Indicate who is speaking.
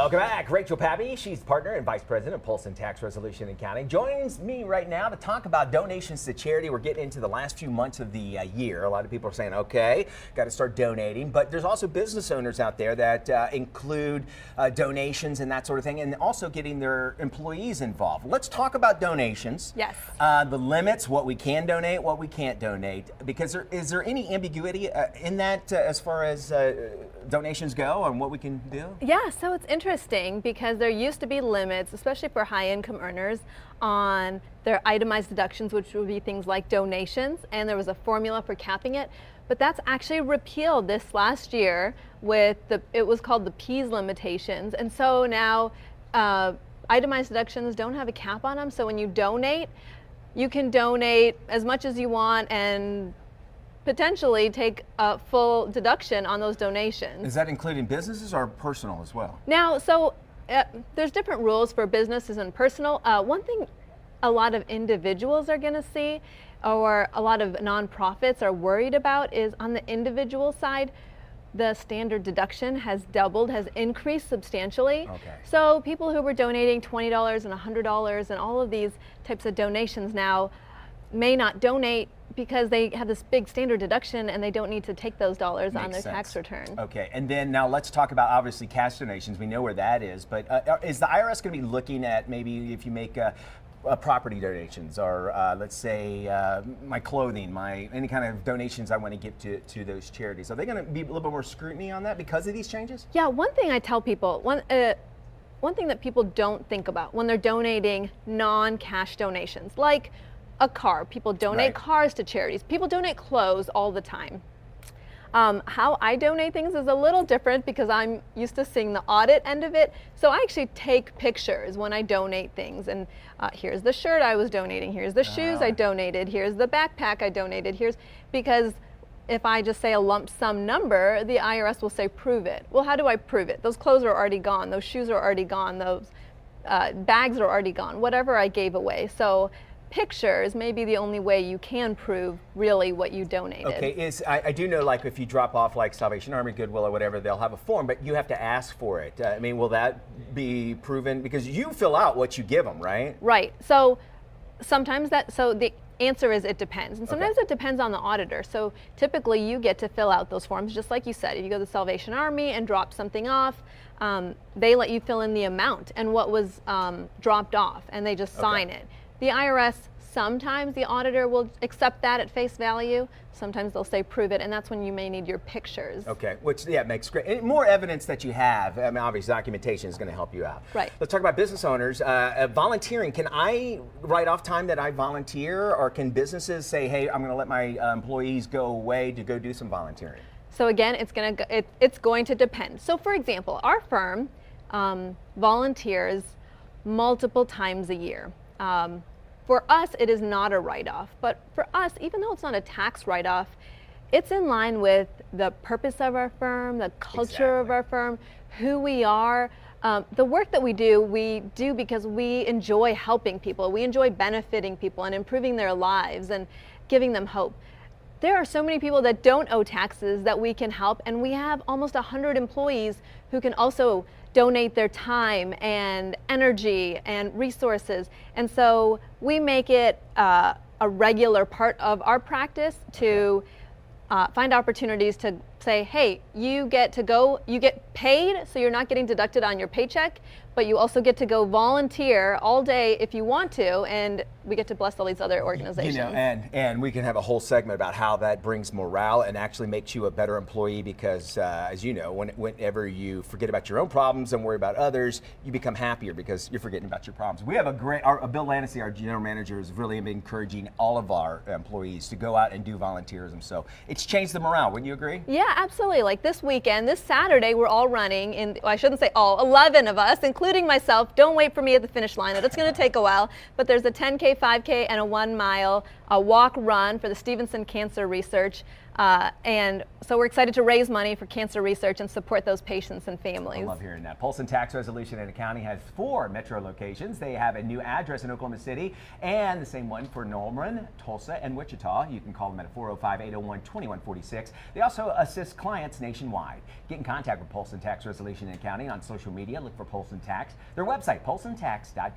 Speaker 1: Welcome back. Rachel Pappy, she's partner and vice president of Polston Tax Resolution and Accounting, joins me right now to talk about donations to charity. We're getting into the last few months of the year. A lot of people are saying, okay, got to start donating. But there's also business owners out there that include donations and that sort of thing, and also getting their employees involved. Let's talk about donations.
Speaker 2: Yes.
Speaker 1: The limits, what we can donate, what we can't donate. Because is there any ambiguity in that as far as donations go and what we can do?
Speaker 2: Yeah, so it's interesting because there used to be limits, especially for high income earners, on their itemized deductions, which would be things like donations, and there was a formula for capping it. But that's actually repealed this last year with it was called the PEAS limitations. And so now itemized deductions don't have a cap on them. So when you donate, you can donate as much as you want and potentially take a full deduction on those donations.
Speaker 1: Is that including businesses or personal as well?
Speaker 2: Now, so there's different rules for businesses and personal. One thing a lot of individuals are going to see, or a lot of nonprofits are worried about, is on the individual side, the standard deduction has doubled, has increased substantially.
Speaker 1: Okay.
Speaker 2: So people who were donating $20 and $100 and all of these types of donations now may not donate because they have this big standard deduction and they don't need to take those dollars on their tax return.
Speaker 1: Okay, and then now let's talk about obviously cash donations. We know where that is, but is the IRS going to be looking at maybe if you make property donations, or let's say my clothing, any kind of donations I want to give to those charities? Are they going to be a little bit more scrutiny on that because of these changes?
Speaker 2: Yeah, one thing I tell people, one thing that people don't think about when they're donating non-cash donations, like a car. People donate cars to charities. People donate clothes all the time. How I donate things is a little different because I'm used to seeing the audit end of it. So I actually take pictures when I donate things. And here's the shirt I was donating. Here's the shoes I donated. Here's the backpack I donated. Because if I just say a lump sum number, the IRS will say, prove it. Well, how do I prove it? Those clothes are already gone. Those shoes are already gone. Those bags are already gone. Whatever I gave away. So pictures may be the only way you can prove really what you donated.
Speaker 1: Okay, I do know, like if you drop off like Salvation Army, Goodwill, or whatever, they'll have a form, but you have to ask for it. I mean, will that be proven? Because you fill out what you give them, right?
Speaker 2: Right. So sometimes the answer is it depends. And sometimes it depends on the auditor. So typically you get to fill out those forms, just like you said. If you go to the Salvation Army and drop something off, they let you fill in the amount and what was dropped off, and they just sign it. The IRS, sometimes the auditor will accept that at face value. Sometimes they'll say prove it, and that's when you may need your pictures. Okay,
Speaker 1: which makes great. And more evidence that you have. I mean, obviously documentation is going to help you out.
Speaker 2: Right.
Speaker 1: Let's talk about business owners. Volunteering. Can I write off time that I volunteer, or can businesses say, hey, I'm going to let my employees go away to go do some volunteering?
Speaker 2: So again, it's going to depend. So for example, our firm volunteers multiple times a year. For us, it is not a write-off, but for us, even though it's not a tax write-off, it's in line with the purpose of our firm, the culture of our firm, who we are. The work that we do because we enjoy helping people. We enjoy benefiting people and improving their lives and giving them hope. There are so many people that don't owe taxes that we can help, and we have almost 100 employees who can also donate their time and energy and resources. And so we make it a regular part of our practice to find opportunities to say, hey, you get paid, so you're not getting deducted on your paycheck, but you also get to go volunteer all day if you want to, and we get to bless all these other organizations.
Speaker 1: You know, and we can have a whole segment about how that brings morale and actually makes you a better employee, because as you know, whenever you forget about your own problems and worry about others, you become happier because you're forgetting about your problems. We have Bill Lannisey, our general manager, is really encouraging all of our employees to go out and do volunteerism. So it's changed the morale. Wouldn't you agree?
Speaker 2: Yeah, absolutely. Like this weekend, this Saturday, we're all running, well, I shouldn't say all, 11 of us, including myself. Don't wait for me at the finish line. It's going to take a while, but there's a 10K, 5K, and a 1 mile a walk run for the Stevenson Cancer Research. And so we're excited to raise money for cancer research and support those patients and families.
Speaker 1: I love hearing that. Polston Tax Resolution and Accounting has 4 metro locations. They have a new address in Oklahoma City and the same one for Norman, Tulsa, and Wichita. You can call them at 405-801-2146. They also assist clients nationwide. Get in contact with Polston Tax Resolution and Accounting on social media. Look for Polston Tax. Their website, polstontax.com.